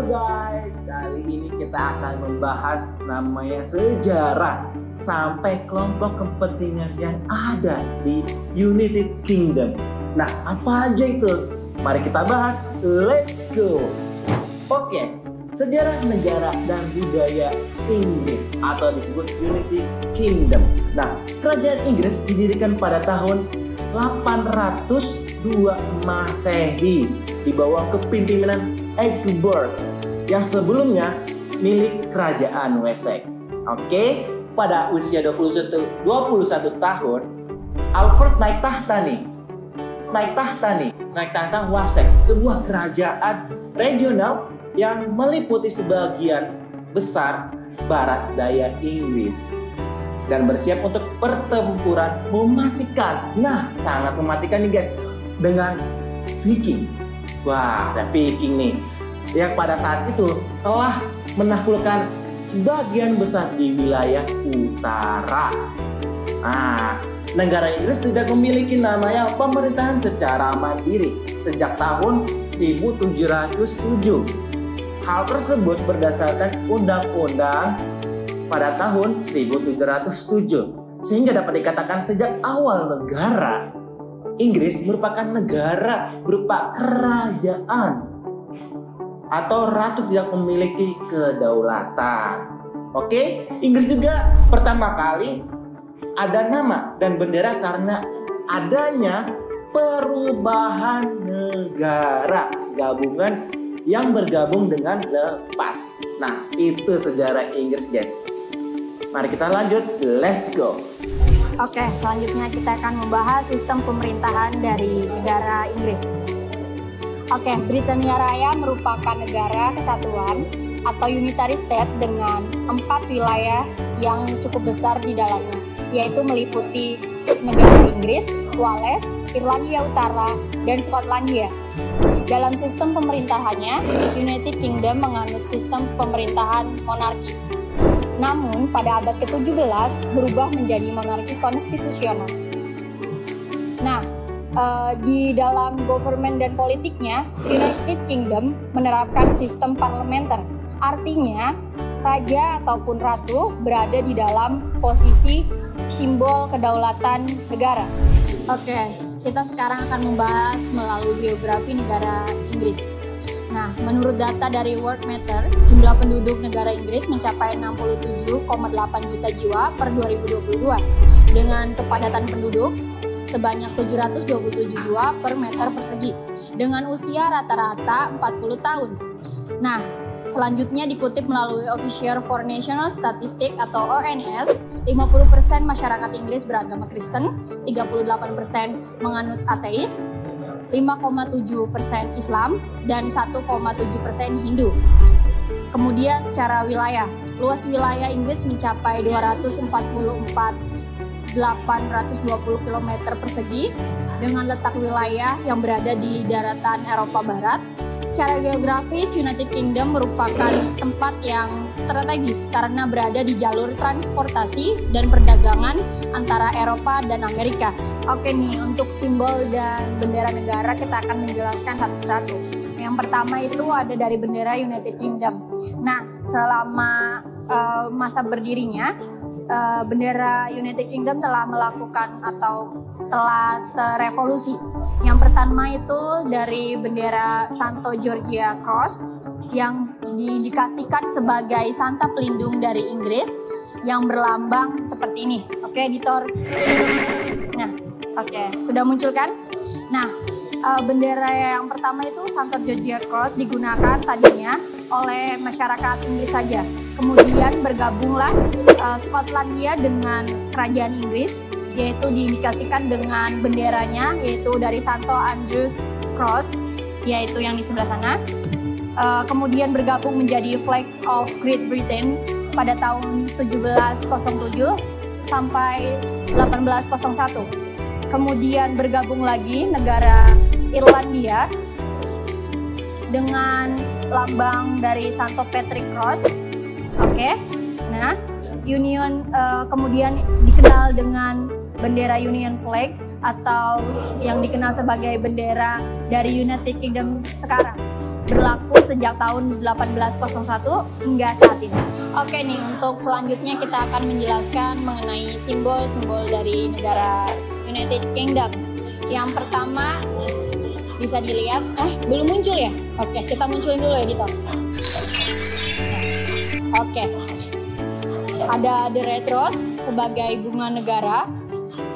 Halo guys, kali ini kita akan membahas namanya sejarah sampai kelompok kepentingan yang ada di United Kingdom. Nah, apa aja itu? Mari kita bahas, let's go! Oke, sejarah negara dan budaya Inggris atau disebut United Kingdom. Nah, kerajaan Inggris didirikan pada tahun 802 Masehi di bawah kepemimpinan Egbert yang sebelumnya milik kerajaan Wessex. Oke, pada usia 21 tahun, Alfred naik tahta Wessex, sebuah kerajaan regional yang meliputi sebagian besar barat daya Inggris dan bersiap untuk pertempuran mematikan. Nah, sangat mematikan nih guys, dengan Viking. Wah, ada Viking nih yang pada saat itu telah menaklukkan sebagian besar di wilayah utara. Nah, negara Inggris tidak memiliki namanya pemerintahan secara mandiri sejak tahun 1707. Hal tersebut berdasarkan undang-undang pada tahun 1707, sehingga dapat dikatakan sejak awal negara Inggris merupakan negara berupa kerajaan atau ratu tidak memiliki kedaulatan. Oke, Inggris juga pertama kali ada nama dan bendera karena adanya perubahan negara gabungan yang bergabung dengan lepas. Nah, itu sejarah Inggris guys. Mari kita lanjut, let's go. Oke, selanjutnya kita akan membahas sistem pemerintahan dari negara Inggris. Oke, Britania Raya merupakan negara kesatuan atau unitary state dengan 4 wilayah yang cukup besar di dalamnya, yaitu meliputi negara Inggris, Wales, Irlandia Utara, dan Skotlandia. Dalam sistem pemerintahannya, United Kingdom menganut sistem pemerintahan monarki. Namun, pada abad ke-17 berubah menjadi monarki konstitusional. Nah, di dalam government dan politiknya, United Kingdom menerapkan sistem parlementer. Artinya, raja ataupun ratu berada di dalam posisi simbol kedaulatan negara. Oke, kita sekarang akan membahas melalui biografi negara Inggris. Nah, menurut data dari Worldmeter, jumlah penduduk negara Inggris mencapai 67,8 juta jiwa per 2022 dengan kepadatan penduduk sebanyak 727 jiwa per meter persegi dengan usia rata-rata 40 tahun. Nah, selanjutnya dikutip melalui Office for National Statistics atau ONS, 50% masyarakat Inggris beragama Kristen, 38% menganut ateis, 5,7% Islam, dan 1,7% Hindu. Kemudian secara wilayah, luas wilayah Inggris mencapai 244.820 km persegi dengan letak wilayah yang berada di daratan Eropa Barat. Secara geografis, United Kingdom merupakan tempat yang strategis karena berada di jalur transportasi dan perdagangan antara Eropa dan Amerika. Oke nih, untuk simbol dan bendera negara kita akan menjelaskan satu persatu. Yang pertama itu ada dari bendera United Kingdom. Nah, selama masa berdirinya, bendera United Kingdom telah melakukan atau telah revolusi. Yang pertama itu dari bendera Santo Georgia Cross yang diindikasikan sebagai santa pelindung dari Inggris yang berlambang seperti ini. Oke, editor. Nah, oke, sudah muncul kan? Nah, bendera yang pertama itu Santo Georgia Cross digunakan tadinya oleh masyarakat Inggris saja. Kemudian bergabunglah Skotlandia dengan kerajaan Inggris, yaitu diindikasikan dengan benderanya yaitu dari Santo Andrews Cross, yaitu yang di sebelah sana. Kemudian bergabung menjadi Flag of Great Britain pada tahun 1707 sampai 1801. Kemudian bergabung lagi negara Irlandia dengan lambang dari Santo Patrick Cross. Oke. Nah, kemudian dikenal dengan bendera Union Flag atau yang dikenal sebagai bendera dari United Kingdom sekarang. berlaku sejak tahun 1801 hingga saat ini. Oke nih, untuk selanjutnya kita akan menjelaskan mengenai simbol-simbol dari negara United Kingdom. Yang pertama bisa dilihat, belum muncul ya? Oke, kita munculin dulu editor. Oke, ada the red rose sebagai bunga negara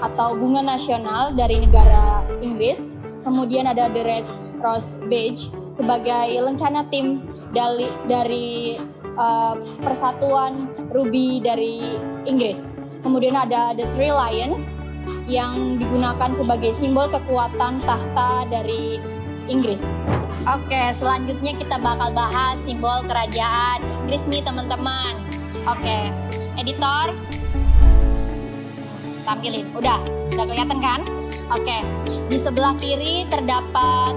atau bunga nasional dari negara Inggris. Kemudian ada the red rose badge sebagai lencana tim dari Persatuan Ruby dari Inggris. Kemudian ada the three lions yang digunakan sebagai simbol kekuatan tahta dari Inggris. Oke, selanjutnya kita bakal bahas simbol kerajaan Inggris nih teman-teman. Oke, editor, tampilin. Udah kelihatan kan? Oke, di sebelah kiri terdapat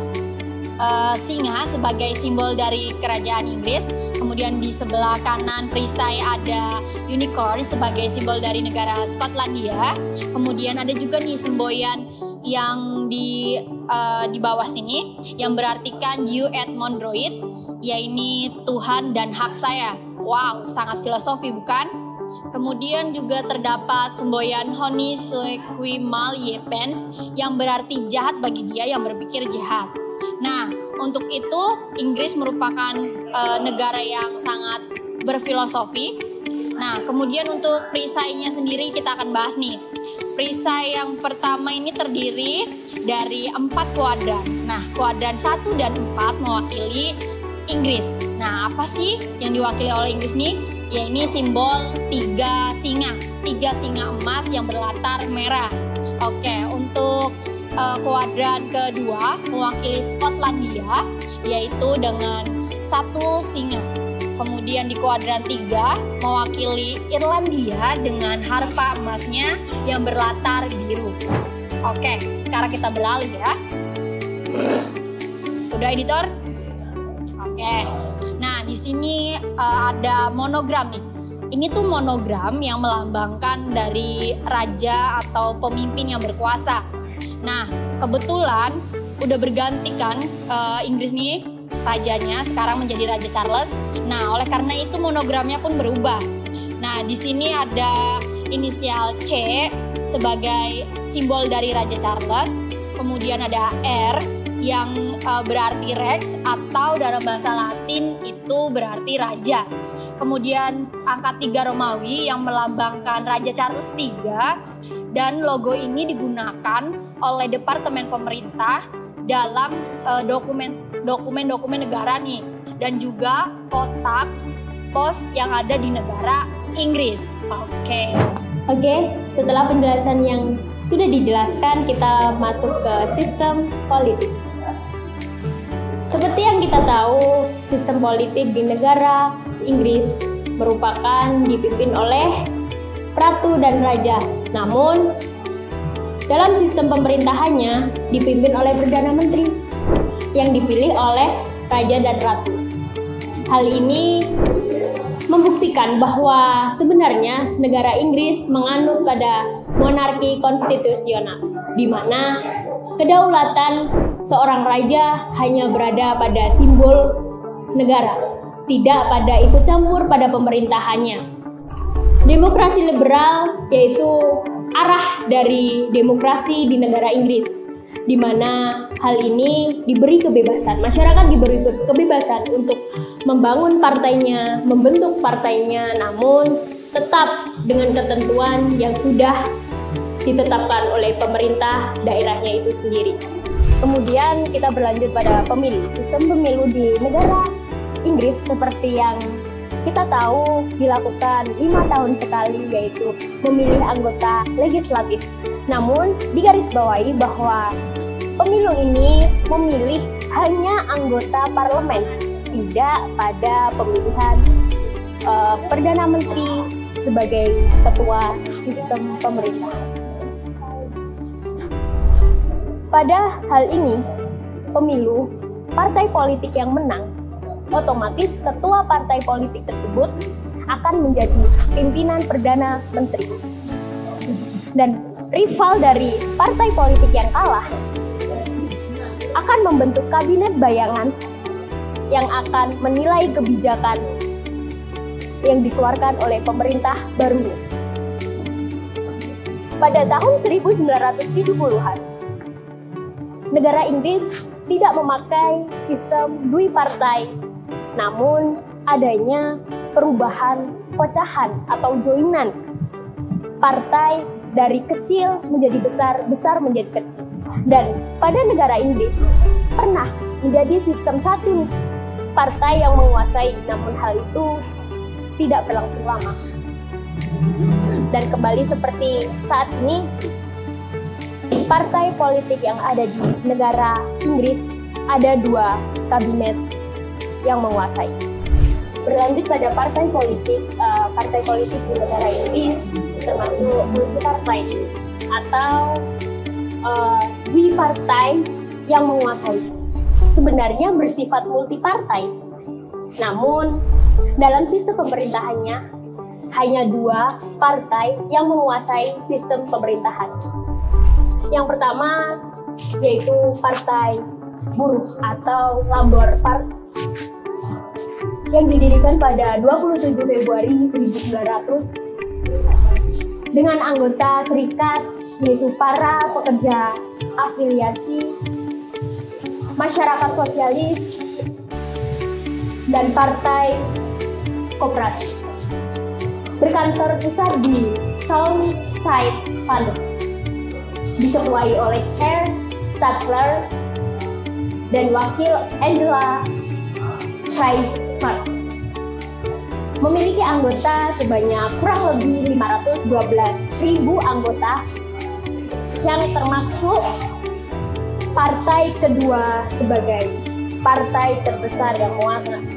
singa sebagai simbol dari kerajaan Inggris. Kemudian di sebelah kanan perisai ada unicorn sebagai simbol dari negara Skotlandia. Kemudian ada juga nih semboyan yang di bawah sini yang berartikan You Edmond Droid, yaitu Tuhan dan hak saya. Wow, sangat filosofi bukan? Kemudian juga terdapat semboyan Honi Soekwi Mal Yepens yang berarti jahat bagi dia yang berpikir jahat. Nah, untuk itu Inggris merupakan negara yang sangat berfilosofi. Nah, kemudian untuk perisainya sendiri kita akan bahas nih. Perisai yang pertama ini terdiri dari 4 kuadran. Nah, kuadran 1 dan 4 mewakili Inggris. Nah, apa sih yang diwakili oleh Inggris nih? Ya, ini simbol 3 singa emas yang berlatar merah. Oke, untuk kuadran kedua mewakili Skotlandia, yaitu dengan 1 singa. Kemudian di kuadran 3 mewakili Irlandia dengan harpa emasnya yang berlatar biru. Oke, sekarang kita beralih ya. Udah editor? Oke. Nah, di sini ada monogram nih. Ini tuh monogram yang melambangkan dari raja atau pemimpin yang berkuasa. Nah, kebetulan udah berganti kan Inggris nih rajanya, sekarang menjadi Raja Charles. Nah, oleh karena itu monogramnya pun berubah. Nah, di sini ada inisial C sebagai simbol dari Raja Charles. Kemudian ada R yang berarti Rex atau dalam bahasa Latin itu berarti raja. Kemudian angka 3 Romawi yang melambangkan Raja Charles III, dan logo ini digunakan oleh Departemen Pemerintah dalam dokumen negara nih, dan juga kotak pos yang ada di negara Inggris. Oke, setelah penjelasan yang sudah dijelaskan, kita masuk ke sistem politik. Seperti yang kita tahu, sistem politik di negara Inggris merupakan dipimpin oleh Ratu dan Raja. Namun, dalam sistem pemerintahannya dipimpin oleh Perdana Menteri yang dipilih oleh Raja dan Ratu. Hal ini membuktikan bahwa sebenarnya negara Inggris menganut pada monarki konstitusional, di mana kedaulatan seorang raja hanya berada pada simbol negara, tidak pada ikut campur pada pemerintahannya. Demokrasi liberal yaitu arah dari demokrasi di negara Inggris, di mana hal ini diberi kebebasan, masyarakat diberi kebebasan untuk membangun partainya, membentuk partainya, namun tetap dengan ketentuan yang sudah ditetapkan oleh pemerintah daerahnya itu sendiri. Kemudian kita berlanjut pada pemilu. Sistem pemilu di negara Inggris seperti yang kita tahu dilakukan 5 tahun sekali, yaitu memilih anggota legislatif. Namun digarisbawahi bahwa pemilu ini memilih hanya anggota parlemen, tidak pada pemilihan Perdana Menteri sebagai ketua sistem pemerintah. Pada hal ini, pemilu, partai politik yang menang, otomatis ketua partai politik tersebut akan menjadi pimpinan Perdana Menteri. Dan rival dari partai politik yang kalah akan membentuk kabinet bayangan yang akan menilai kebijakan yang dikeluarkan oleh pemerintah baru. Pada tahun 1970-an, negara Inggris tidak memakai sistem duipartai, namun adanya perubahan pecahan atau joinan partai dari kecil menjadi besar, besar menjadi kecil. Dan pada negara Inggris pernah menjadi sistem satu partai yang menguasai, namun hal itu tidak berlangsung lama. Dan kembali seperti saat ini, partai politik yang ada di negara Inggris ada 2 kabinet yang menguasai. Berlanjut pada partai politik di negara Inggris termasuk multipartai atau bipartai yang menguasai. Sebenarnya bersifat multipartai, namun dalam sistem pemerintahannya hanya 2 partai yang menguasai sistem pemerintahan. Yang pertama yaitu Partai Buruh atau Labour Party yang didirikan pada 27 Februari 1900 dengan anggota serikat yaitu para pekerja afiliasi, masyarakat sosialis, dan partai kooperatif. Berkantor pusat di Southside, London. Diketuai oleh Herr Stadler dan wakil Angela Kreismark. Memiliki anggota sebanyak kurang lebih 512.000 anggota yang termasuk partai kedua sebagai partai terbesar yang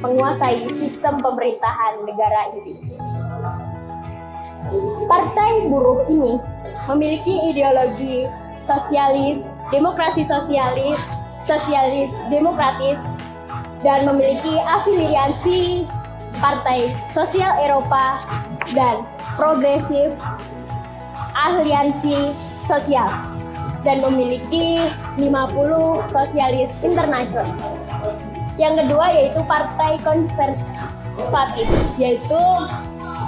menguasai sistem pemerintahan negara Inggris. Partai buruh ini memiliki ideologi sosialis, demokrasi sosialis, sosialis demokratis, dan memiliki afiliasi Partai Sosial Eropa dan Progresif Aliansi Sosial, dan memiliki 50 sosialis internasional. Yang kedua yaitu Partai Konservatif, yaitu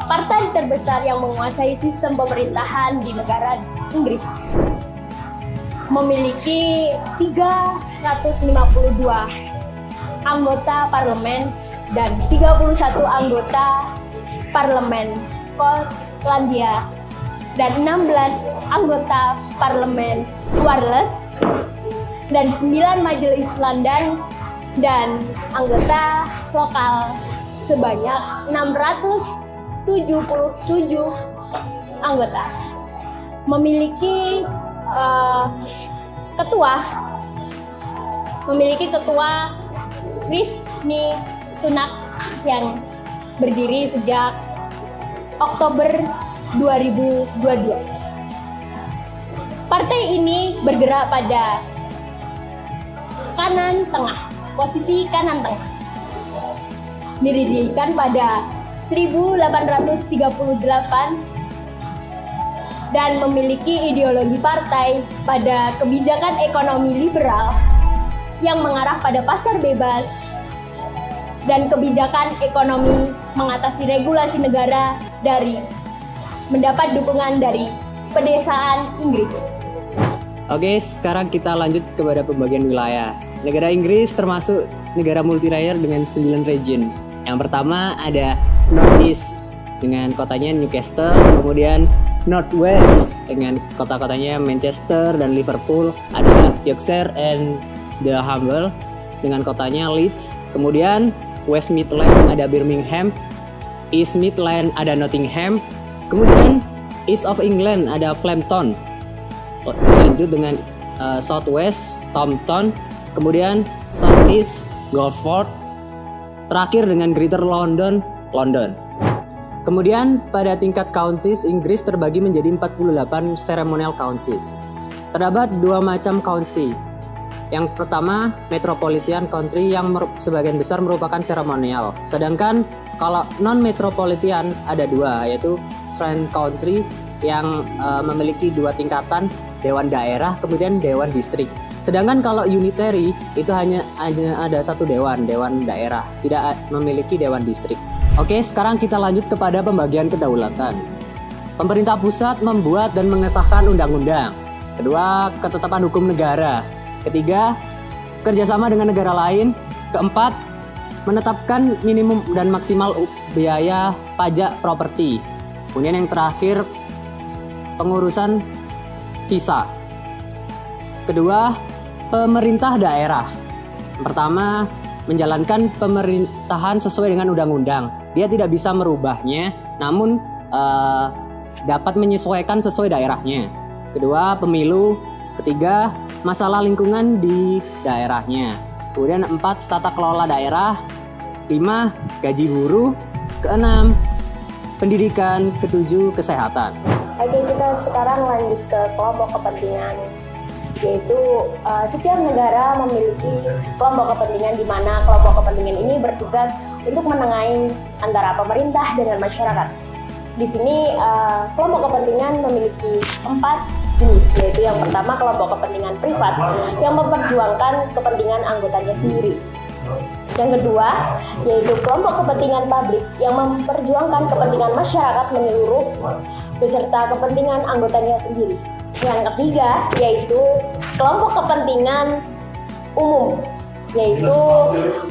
partai terbesar yang menguasai sistem pemerintahan di negara Inggris. Memiliki 352 anggota parlemen dan 31 anggota parlemen Skotlandia dan 16 anggota parlemen Wales dan 9 majelis London dan anggota lokal sebanyak 677 anggota. Memiliki ketua Rishi Sunak yang berdiri sejak Oktober 2022. Partai ini bergerak pada kanan tengah, posisi kanan tengah. Didirikan pada 1838 dan memiliki ideologi partai pada kebijakan ekonomi liberal yang mengarah pada pasar bebas dan kebijakan ekonomi mengatasi regulasi negara dari mendapat dukungan dari pedesaan Inggris. Oke, sekarang kita lanjut kepada pembagian wilayah. Negara Inggris termasuk negara multi-layer dengan 9 region. Yang pertama ada North-East dengan kotanya Newcastle, kemudian North-West dengan kota-kotanya Manchester dan Liverpool, ada Yorkshire and the Humber dengan kotanya Leeds, kemudian West Midland ada Birmingham, East Midland ada Nottingham, kemudian East of England ada Flemington, lanjut dengan South West Taunton, kemudian South East Guildford, terakhir dengan Greater London. Kemudian pada tingkat counties, Inggris terbagi menjadi 48 ceremonial counties. Terdapat 2 macam county. Yang pertama, metropolitan country yang sebagian besar merupakan seremonial. Sedangkan kalau non-metropolitan ada 2, yaitu Strand Country yang memiliki 2 tingkatan, dewan daerah, kemudian dewan distrik. Sedangkan kalau unitary itu hanya ada satu dewan daerah, tidak memiliki dewan distrik. Oke, sekarang kita lanjut kepada pembagian kedaulatan. Pemerintah pusat membuat dan mengesahkan undang-undang. Kedua, ketetapan hukum negara. Ketiga, kerjasama dengan negara lain. Keempat, menetapkan minimum dan maksimal biaya pajak properti. Kemudian yang terakhir, pengurusan visa. Kedua, pemerintah daerah. Pertama, menjalankan pemerintahan sesuai dengan undang-undang. Dia tidak bisa merubahnya, namun dapat menyesuaikan sesuai daerahnya. Kedua, pemilu. Ketiga, masalah lingkungan di daerahnya. Kemudian 4, tata kelola daerah. 5, gaji buruh. Keenam, pendidikan. Ketujuh, kesehatan. Oke, kita sekarang lanjut ke kelompok kepentingan, yaitu setiap negara memiliki kelompok kepentingan di mana kelompok kepentingan ini bertugas untuk menengahi antara pemerintah dengan masyarakat. Di sini kelompok kepentingan memiliki 4 jenis, yaitu yang pertama kelompok kepentingan privat yang memperjuangkan kepentingan anggotanya sendiri. Yang kedua, yaitu kelompok kepentingan publik yang memperjuangkan kepentingan masyarakat menyeluruh beserta kepentingan anggotanya sendiri. Yang ketiga, yaitu kelompok kepentingan umum, yaitu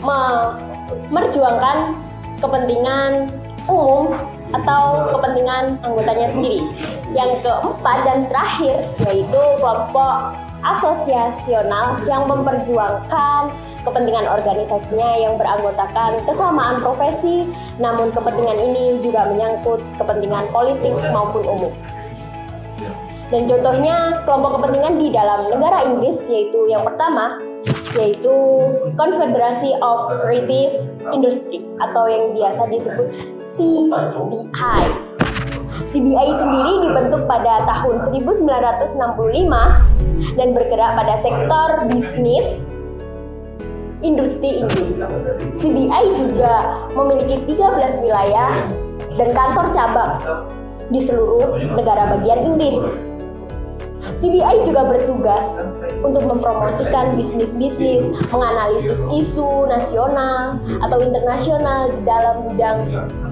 memperjuangkan kepentingan umum atau kepentingan anggotanya sendiri. Yang keempat dan terakhir, yaitu kelompok asosiasional yang memperjuangkan kepentingan organisasinya yang beranggotakan kesamaan profesi, namun kepentingan ini juga menyangkut kepentingan politik maupun umum. Dan contohnya kelompok kepentingan di dalam negara Inggris, yaitu yang pertama, yaitu Confederation of British Industry atau yang biasa disebut CBI. CBI sendiri dibentuk pada tahun 1965 dan bergerak pada sektor bisnis industri Inggris. CBI juga memiliki 13 wilayah dan kantor cabang di seluruh negara bagian Inggris. CBI juga bertugas untuk mempromosikan bisnis-bisnis, menganalisis isu nasional atau internasional di dalam bidang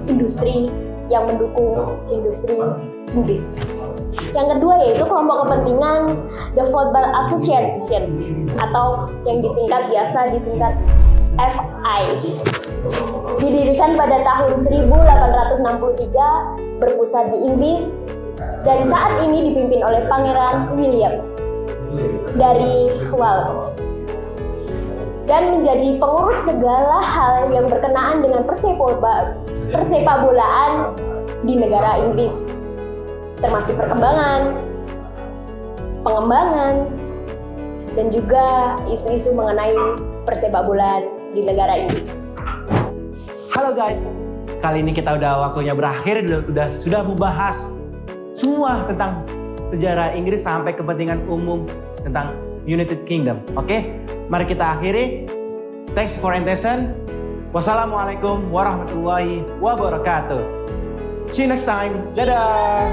industri yang mendukung industri Inggris. Yang kedua yaitu kelompok kepentingan The Football Association atau yang biasa disingkat FI. Didirikan pada tahun 1863, berpusat di Inggris dan saat ini dipimpin oleh Pangeran William dari Wales dan menjadi pengurus segala hal yang berkenaan dengan persepabolaan di negara Inggris, termasuk perkembangan, pengembangan, dan juga isu-isu mengenai persepakbolaan di negara Inggris. Halo guys, kali ini kita waktunya berakhir, sudah membahas semua tentang sejarah Inggris sampai kepentingan umum tentang United Kingdom. Oke, mari kita akhiri. Thanks for attention. Wassalamualaikum warahmatullahi wabarakatuh. See you next time. Dadah.